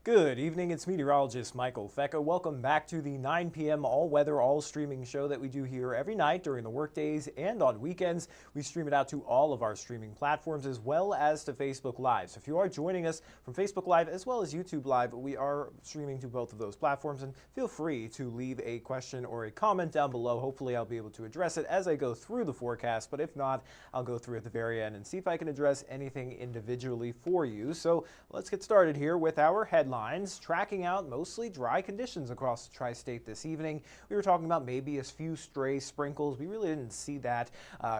Good evening, it's meteorologist Michael Fecca. Welcome back to the 9 p.m. all-weather, all-streaming show that we do here every night during the workdays and on weekends. We stream it out to all of our streaming platforms as well as to Facebook Live. So if you are joining us from Facebook Live as well as YouTube Live, we are streaming to both of those platforms, and feel free to leave a question or a comment down below. Hopefully I'll be able to address it as I go through the forecast, but if not, I'll go through at the very end and see if I can address anything individually for you. So let's get started here with our headlines. Tracking out mostly dry conditions across the tri-state this evening. We were talking about maybe a few stray sprinkles. We really didn't see that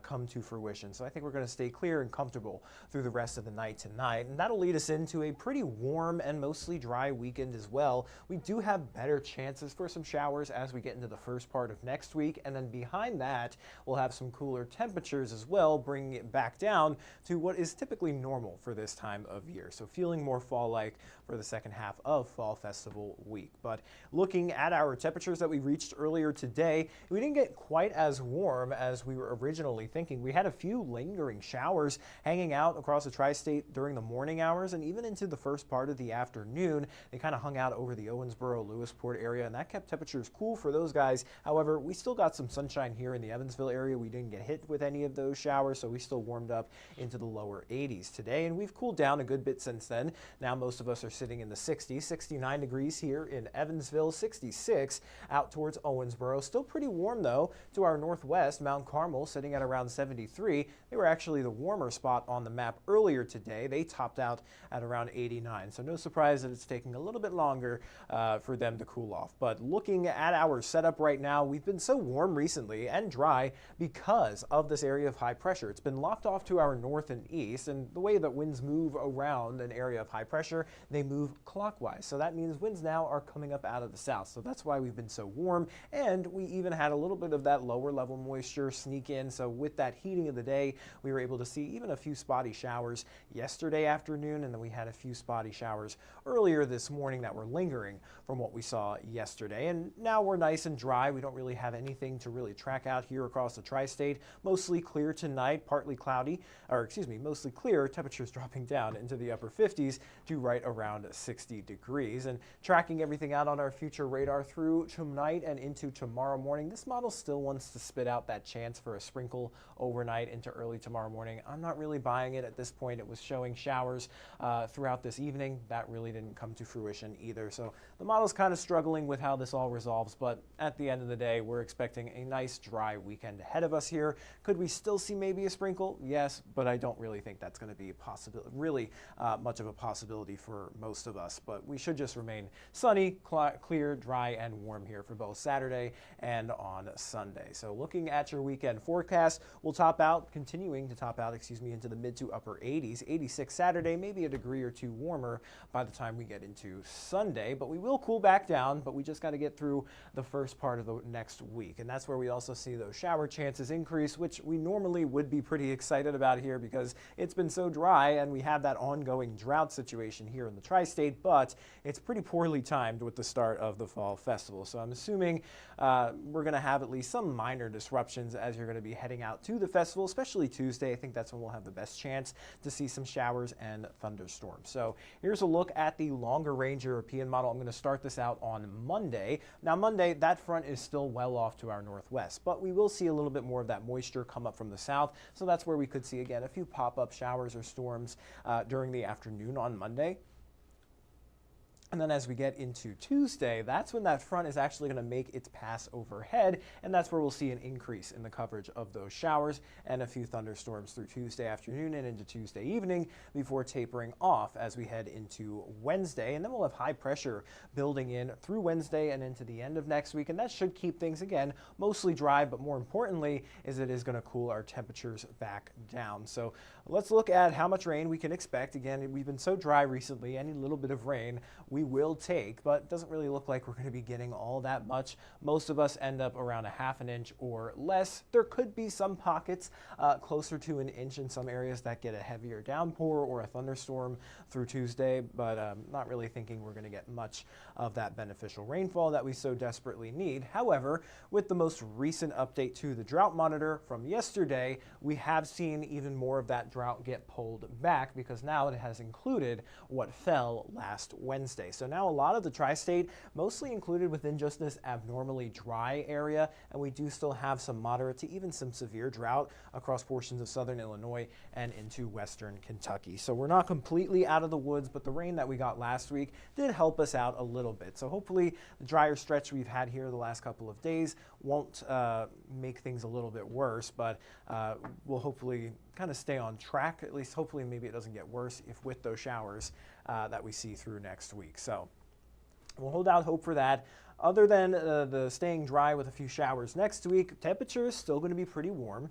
come to fruition. So I think we're going to stay clear and comfortable through the rest of the night tonight. And that'll lead us into a pretty warm and mostly dry weekend as well. We do have better chances for some showers as we get into the first part of next week. And then behind that, we'll have some cooler temperatures as well, bringing it back down to what is typically normal for this time of year. So feeling more fall-like for the second half of Fall Festival week. But looking at our temperatures that we reached earlier today, we didn't get quite as warm as we were originally thinking. We had a few lingering showers hanging out across the tri-state during the morning hours and even into the first part of the afternoon. They kind of hung out over the Owensboro, Lewisport area, and that kept temperatures cool for those guys. However, we still got some sunshine here in the Evansville area. We didn't get hit with any of those showers, so we still warmed up into the lower 80s today, and we've cooled down a good bit since then. Now most of us are sitting in the 60s, 69 degrees here in Evansville, 66 out towards Owensboro. Still pretty warm though to our northwest. Mount Carmel sitting at around 73. They were actually the warmer spot on the map earlier today. They topped out at around 89. So no surprise that it's taking a little bit longer for them to cool off. But looking at our setup right now, we've been so warm recently and dry because of this area of high pressure. It's been locked off to our north and east, and the way that winds move around an area of high pressure, they move clockwise. So that means winds now are coming up out of the south. So that's why we've been so warm, and we even had a little bit of that lower level moisture sneak in. So with that heating of the day, we were able to see even a few spotty showers yesterday afternoon, and then we had a few spotty showers earlier this morning that were lingering from what we saw yesterday. And now we're nice and dry. We don't really have anything to really track out here across the tri-state. Mostly clear tonight, partly cloudy, or excuse me, mostly clear. Temperatures dropping down into the upper 50s to right around 60 degrees. And tracking everything out on our future radar through tonight and into tomorrow morning, this model still wants to spit out that chance for a sprinkle overnight into early tomorrow morning. I'm not really buying it at this point. It was showing showers throughout this evening. That really didn't come to fruition either. So the model's kind of struggling with how this all resolves, but at the end of the day, we're expecting a nice dry weekend ahead of us here. Could we still see maybe a sprinkle? Yes, but I don't really think that's going to be a possibility, really much of a possibility for most of us. But we should just remain sunny, clear, dry, and warm here for both Saturday and on Sunday. So looking at your weekend forecast, we'll continuing to top out, into the mid to upper 80s. 86 Saturday, maybe a degree or two warmer by the time we get into Sunday, but we will cool back down, but we just got to get through the first part of the next week. And that's where we also see those shower chances increase, which we normally would be pretty excited about here because it's been so dry and we have that ongoing drought situation here in the tri-state, but it's pretty poorly timed with the start of the Fall Festival. So I'm assuming we're going to have at least some minor disruptions as you're going to be heading out to the festival, especially Tuesday. I think that's when we'll have the best chance to see some showers and thunderstorms. So here's a look at the longer range European model. I'm going to start this out on Monday. Now Monday, that front is still well off to our northwest, but we will see a little bit more of that moisture come up from the south. So that's where we could see again a few pop-up showers or storms during the afternoon on Monday. And then as we get into Tuesday, that's when that front is actually going to make its pass overhead, and that's where we'll see an increase in the coverage of those showers and a few thunderstorms through Tuesday afternoon and into Tuesday evening before tapering off as we head into Wednesday. And then we'll have high pressure building in through Wednesday and into the end of next week, and that should keep things, again, mostly dry, but more importantly is it is going to cool our temperatures back down. So let's look at how much rain we can expect. Again, we've been so dry recently, any little bit of rain we will take, but it doesn't really look like we're going to be getting all that much. Most of us end up around a half an inch or less. There could be some pockets closer to an inch in some areas that get a heavier downpour or a thunderstorm through Tuesday, but not really thinking we're going to get much of that beneficial rainfall that we so desperately need. However, with the most recent update to the drought monitor from yesterday, we have seen even more of that drought get pulled back because now it has included what fell last Wednesday. Wednesday. So now a lot of the tri-state mostly included within just this abnormally dry area, and we do still have some moderate to even some severe drought across portions of southern Illinois and into western Kentucky. So we're not completely out of the woods, but the rain that we got last week did help us out a little bit. So hopefully the drier stretch we've had here the last couple of days won't make things a little bit worse, but we'll hopefully kind of stay on track. At least hopefully maybe it doesn't get worse if with those showers that we see through next week. So we'll hold out hope for that. Other than the staying dry with a few showers next week, temperature is still going to be pretty warm.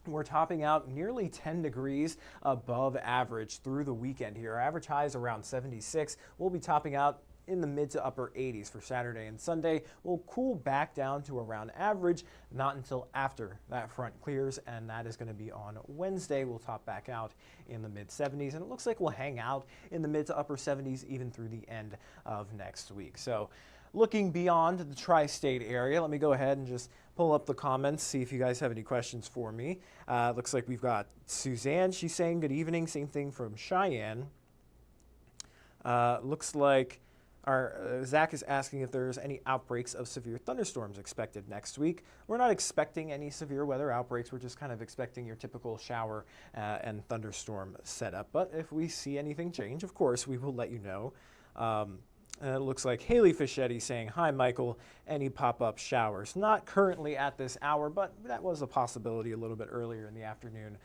We're topping out nearly 10 degrees above average through the weekend here. Our average high is around 76. We'll be topping out in the mid to upper 80s for Saturday and Sunday. We'll cool back down to around average, not until after that front clears, and that is going to be on Wednesday. We'll top back out in the mid 70s, and it looks like we'll hang out in the mid to upper 70s even through the end of next week. So looking beyond the tri-state area, let me go ahead and just pull up the comments, see if you guys have any questions for me. Looks like we've got Suzanne. She's saying good evening. Same thing from Cheyenne. Looks like Zach is asking if there's any outbreaks of severe thunderstorms expected next week. We're not expecting any severe weather outbreaks. We're just kind of expecting your typical shower and thunderstorm setup. But if we see anything change, of course, we will let you know. It looks like Haley Fischetti saying, hi, Michael, any pop-up showers? Not currently at this hour, but that was a possibility a little bit earlier in the afternoon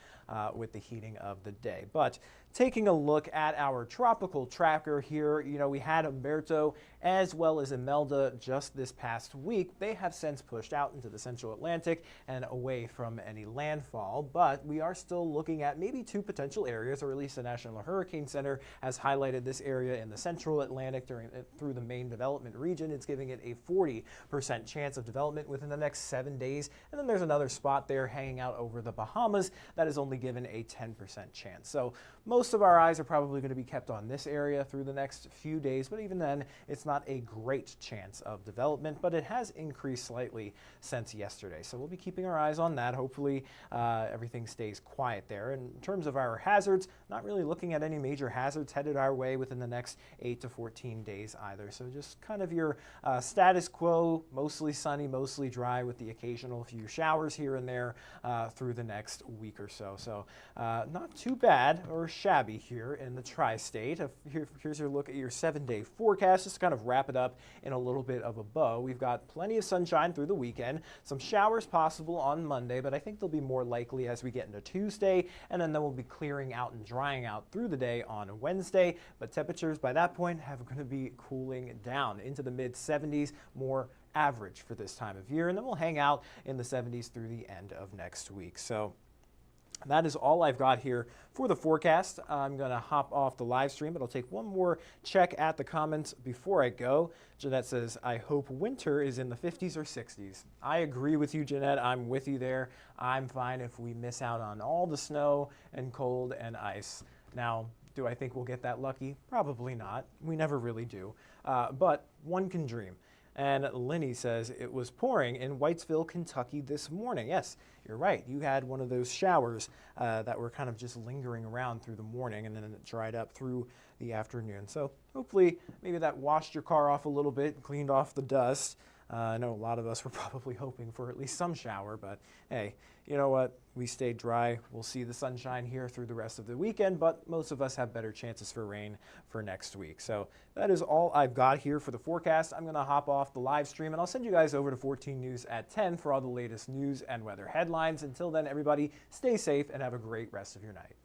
with the heating of the day. But taking a look at our tropical tracker here, you know, we had Humberto as well as Imelda just this past week. They have since pushed out into the central Atlantic and away from any landfall, but we are still looking at maybe two potential areas, or at least the National Hurricane Center has highlighted this area in the central Atlantic through the main development region. It's giving it a 40% chance of development within the next 7 days. And then there's another spot there hanging out over the Bahamas that is only given a 10% chance. So most of our eyes are probably going to be kept on this area through the next few days, but even then, it's not a great chance of development, but it has increased slightly since yesterday. So we'll be keeping our eyes on that. Hopefully everything stays quiet there. And in terms of our hazards, not really looking at any major hazards headed our way within the next 8 to 14 days either. So just kind of your status quo, mostly sunny, mostly dry with the occasional few showers here and there through the next week or so. So not too bad or shabby here in the tri-state. Here's your look at your 7-day forecast, just to kind of wrap it up in a little bit of a bow. We've got plenty of sunshine through the weekend, some showers possible on Monday, but I think they'll be more likely as we get into Tuesday, and then we'll be clearing out and drying out through the day on Wednesday, but temperatures by that point are going to be cooling down into the mid 70s, more average for this time of year, and then we'll hang out in the 70s through the end of next week. So that is all I've got here for the forecast. I'm going to hop off the live stream, but I'll take one more check at the comments before I go. Jeanette says, I hope winter is in the 50s or 60s. I agree with you, Jeanette. I'm with you there. I'm fine if we miss out on all the snow and cold and ice. Now, do I think we'll get that lucky? Probably not. We never really do. But one can dream. And Lenny says it was pouring in Whitesville, Kentucky this morning. Yes, you're right. You had one of those showers that were kind of just lingering around through the morning, and then it dried up through the afternoon. So hopefully maybe that washed your car off a little bit, cleaned off the dust. I know a lot of us were probably hoping for at least some shower, but hey, you know what? We stayed dry. We'll see the sunshine here through the rest of the weekend, but most of us have better chances for rain for next week. So that is all I've got here for the forecast. I'm going to hop off the live stream, and I'll send you guys over to 14 News at 10 for all the latest news and weather headlines. Until then, everybody, stay safe and have a great rest of your night.